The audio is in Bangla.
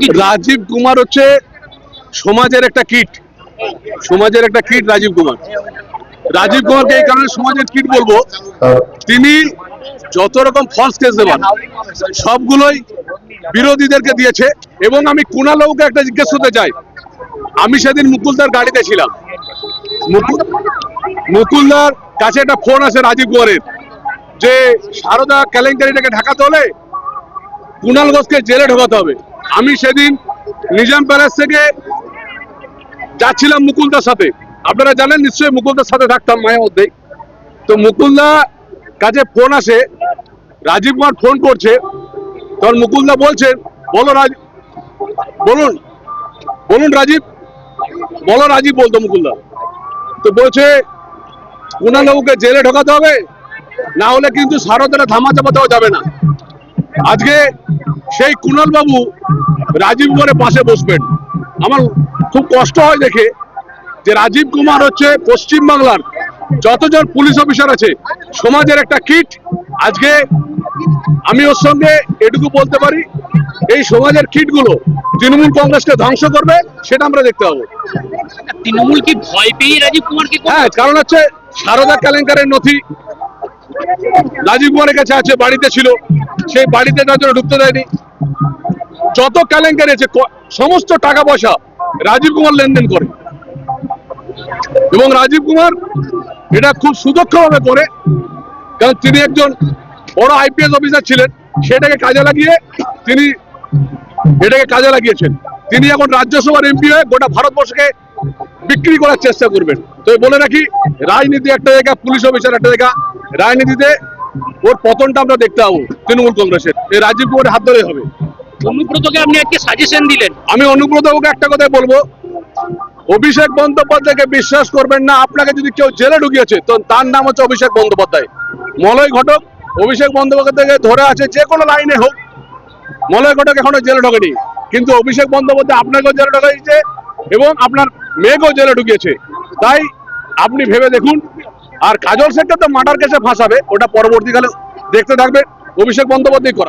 কি? রাজীব কুমার হচ্ছে সমাজের একটা কিট, সমাজের একটা কিট রাজীব কুমার। রাজীব কুমারকে এই কারণে সমাজের কিট বলবো, তিনি যত রকম ফলস কেস দেবেন সবগুলোই বিরোধীদেরকে দিয়েছে। এবং আমি কুণালবাবুকে একটা জিজ্ঞেস করতে চাই, আমি সেদিন মুকুলদার গাড়িতে ছিলাম, মুকুলদার কাছে একটা ফোন আছে রাজীব কুমারের যে সারদা কেলেঙ্কারিটাকে ঢাকাতে হলে কুণাল ঘোষকে জেলে ঢোকাতে হবে। আমি সেদিন নিজাম প্যালেস থেকে যাচ্ছিলাম মুকুলদার সাথে, আপনারা জানেন নিশ্চয়ই মুকুলদার সাথে থাকতাম মায়ের মধ্যেই। তো মুকুলদা কাছে ফোন আসে, রাজীব কুমার ফোন করছে, তখন মুকুলদা বলছেন বলো বলুন বলুন রাজীব, বলো রাজীব বলতো মুকুলদা। তো বলছে কুণালবাবুকে জেলে ঢোকাতে হবে, না হলে কিন্তু সারদাটা ধামা চাপাতেও যাবে না। আজকে সেই কুণাল বাবু রাজীব কুমারের পাশে বসবেন। আমার খুব কষ্ট হয় দেখে যে রাজীব কুমার হচ্ছে পশ্চিমবাংলার যতজন পুলিশ অফিসার আছে সমাজের একটা কিট। আজকে আমি ওর সঙ্গে এটুকু বলতে পারি, এই সমাজের কিটগুলো তৃণমূল কংগ্রেসকে ধ্বংস করবে, সেটা আমরা দেখতে পাবো। তৃণমূল কি ভয় পেয়ে রাজীব কুমারকে? হ্যাঁ, কারণ হচ্ছে সারদা কেলেঙ্কারের নথি রাজীব কুমারের কাছে আছে, বাড়িতে ছিল, সেই বাড়িতে তার জন্য ঢুকতে দেয়নি। যত কেলেঙ্কারি আছে সমস্ত টাকা পয়সা রাজীব কুমার লেনদেন করে, এবং রাজীব কুমার এটা খুব সুদক্ষভাবে করে, কারণ তিনি একজন বড় আইপিএস অফিসার ছিলেন, সেটাকে কাজে লাগিয়েছেন। তিনি এখন রাজ্যসভার এমপি হয়ে গোটা ভারতবর্ষকে বিক্রি করার চেষ্টা করবেন। তো বলে রাখি, রাজনীতি একটা জায়গা, পুলিশ অফিসার একটা জায়গা, রাজনীতিতে ওর পতনটা আমরা দেখতে পাবো তৃণমূল কংগ্রেসের। এই রাজীব কুমারের হাত ধরে হবে। অনুব্রতকে আপনি একটা সাজেশন দিলেন, আমি অনুব্রতকে একটা কথাই বলবো, অভিষেক বন্দ্যোপাধ্যায়কে বিশ্বাস করবেন না। আপনাকে যদি কেউ জেলে ঢুকিয়েছে তো তার নাম হচ্ছে অভিষেক বন্দ্যোপাধ্যায়। মলয় ঘটক অভিষেক বন্দ্যোপাধ্যায়কে ধরে আছে, যে কোনো লাইনে হোক। মলয় ঘটক এখনো জেলে ঢোকেনি, কিন্তু অভিষেক বন্দ্যোপাধ্যায় আপনাকেও জেলে ঢুকিয়েছে এবং আপনার মেয়েকেও জেলে ঢুকিয়েছে। তাই আপনি ভেবে দেখুন। আর কাজল শেখকে তো মার্ডার কেসে ফাঁসাবে, ওটা পরবর্তীকালে দেখতে থাকবে অভিষেক বন্দ্যোপাধ্যায় করা।